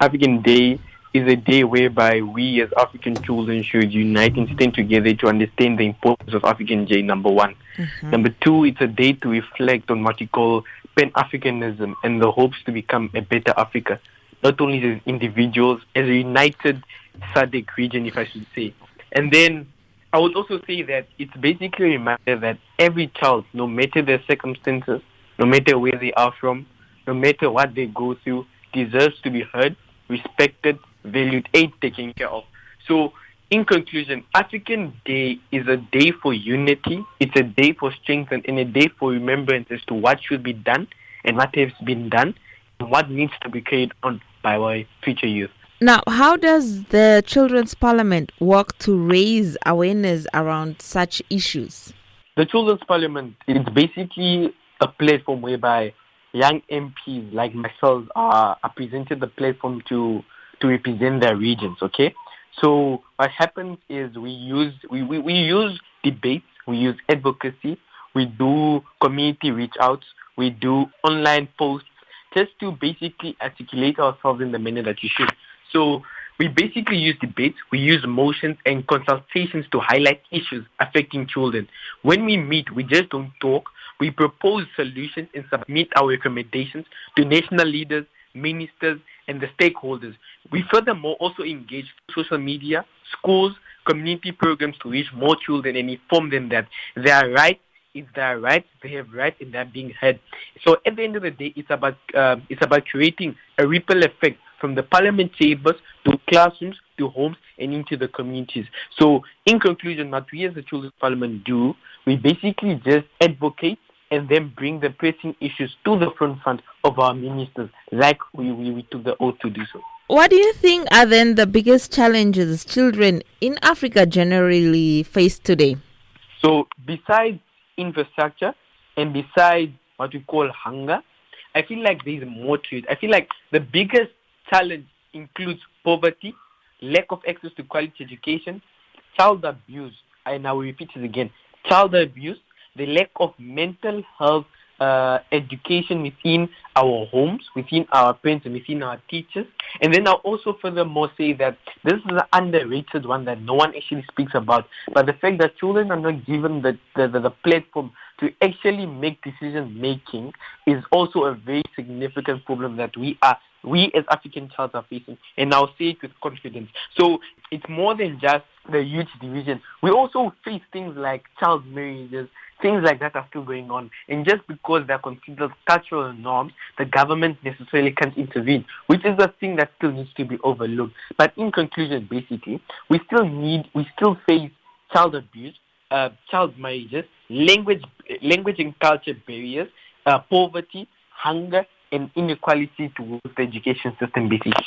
African Day is a day whereby we as African children should unite and stand together to understand the importance of African Day, number one. Number two, it's a day to reflect on what we call Pan-Africanism and the hopes to become a better Africa, not only as individuals, as a united SADC region, if I should say. And then I would also say that it's basically a reminder that every child, no matter their circumstances, no matter where they are from, no matter what they go through, deserves to be heard, respected, valued, and taken care of. So, in conclusion, African Day is a day for unity, it's a day for strength, and a day for remembrance as to what should be done and what has been done and what needs to be carried on by our future youth. Now, how does the Children's Parliament work to raise awareness around such issues? The Children's Parliament is basically a platform whereby young MPs like myself are presented the platform to represent their regions, okay? So what happens is we use debates, we use advocacy, we do community reach outs, we do online posts just to basically articulate ourselves in the manner that you should. So we basically use debates, we use motions and consultations to highlight issues affecting children. When we meet, we just don't talk. We propose solutions and submit our recommendations to national leaders, ministers, and the stakeholders. We furthermore also engage social media, schools, community programs to reach more children and inform them that they are right. It's their rights, they have rights, and they're being heard. So at the end of the day, it's about creating a ripple effect from the parliament chambers to classrooms to homes and into the communities. So in conclusion, what we as the Children's Parliament do, we basically just advocate and then bring the pressing issues to the front of our ministers, like we took the oath to do so. What do you think are then the biggest challenges children in Africa generally face today? So besides infrastructure and besides what we call hunger, I feel like there's more to it. I feel like the biggest challenge includes poverty, lack of access to quality education, child abuse, and I will repeat it again, child abuse, the lack of mental health education within our homes, within our parents, and within our teachers. And then I'll also furthermore say that this is an underrated one that no one actually speaks about. But the fact that children are not given the platform to actually make decision making is also a very significant problem that we as African childs are facing. And I'll say it with confidence. So it's more than just the huge division. We also face things like child marriages, things like that are still going on. And just because they're considered cultural norms, the government necessarily can't intervene, which is a thing that still needs to be overlooked. But in conclusion, basically, we still face child abuse, child marriages, language and culture barriers, poverty, hunger, and inequality towards the education system, basically.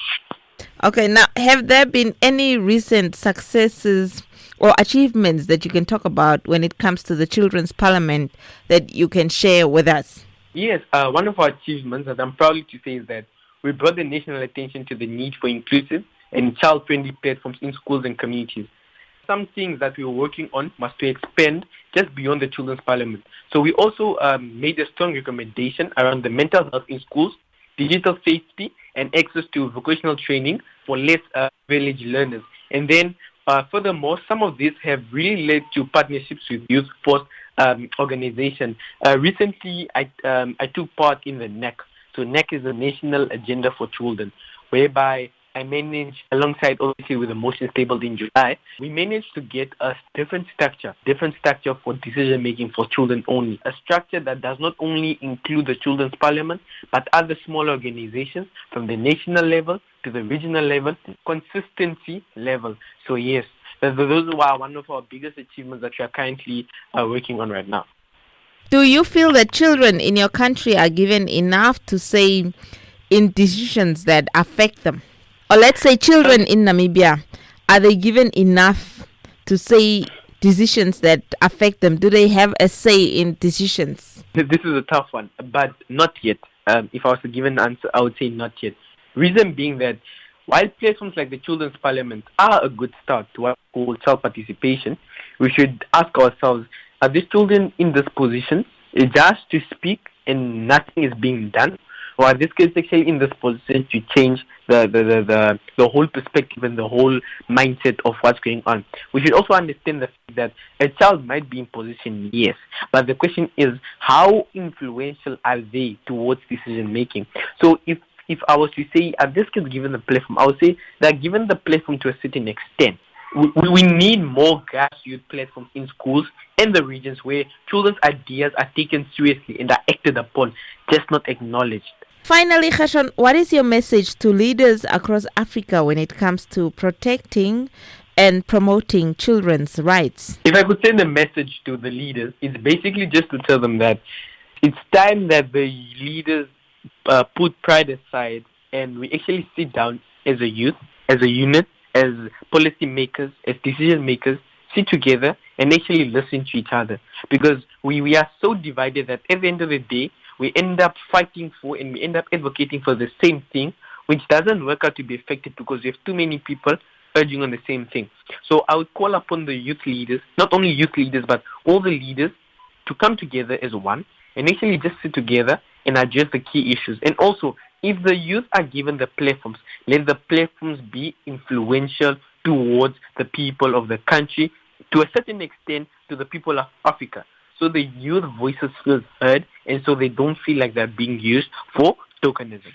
Okay, now, have there been any recent successes or achievements that you can talk about when it comes to the Children's Parliament that you can share with us? Yes, one of our achievements that I'm proud to say is that we brought the national attention to the need for inclusive and child-friendly platforms in schools and communities. Some things that we were working on was to expand just beyond the Children's Parliament. So we also made a strong recommendation around the mental health in schools, digital safety, and access to vocational training for less privileged learners. And then furthermore, some of these have really led to partnerships with youth force organizations. Recently, I took part in the NEC. So NEC is the National Agenda for Children, whereby I managed, alongside obviously with the motion tabled in July, we managed to get a different structure for decision making for children only. A structure that does not only include the Children's Parliament, but other small organizations from the national level to the regional level, consistency level. So yes, those are one of our biggest achievements that we are currently working on right now. Do you feel that children in your country are given enough to say in decisions that affect them? Or let's say children in Namibia, are they given enough to say decisions that affect them? Do they have a say in decisions? This is a tough one, but not yet. If I was to give an answer, I would say not yet. Reason being that while platforms like the Children's Parliament are a good start to what we call child participation, we should ask ourselves, are these children in this position just to speak and nothing is being done? Or are these kids actually in this position to change the whole perspective and the whole mindset of what's going on? We should also understand the fact that a child might be in position, yes, but the question is how influential are they towards decision making? So if I was to say, are these kids given the platform, I would say they're given the platform to a certain extent. We need more grassroots platforms in schools and the regions where children's ideas are taken seriously and are acted upon, just not acknowledged. Finally, Gerson, what is your message to leaders across Africa when it comes to protecting and promoting children's rights? If I could send a message to the leaders, it's basically just to tell them that it's time that the leaders put pride aside and we actually sit down as a youth, as a unit, as policy makers, as decision makers, sit together and actually listen to each other. Because we are so divided that at the end of the day, we end up fighting for and we end up advocating for the same thing, which doesn't work out to be effective because you have too many people urging on the same thing. So I would call upon the youth leaders, not only youth leaders, but all the leaders to come together as one and actually just sit together and address the key issues. And also, if the youth are given the platforms, let the platforms be influential towards the people of the country, to a certain extent to the people of Africa. So the youth voices feel heard and so they don't feel like they're being used for tokenism.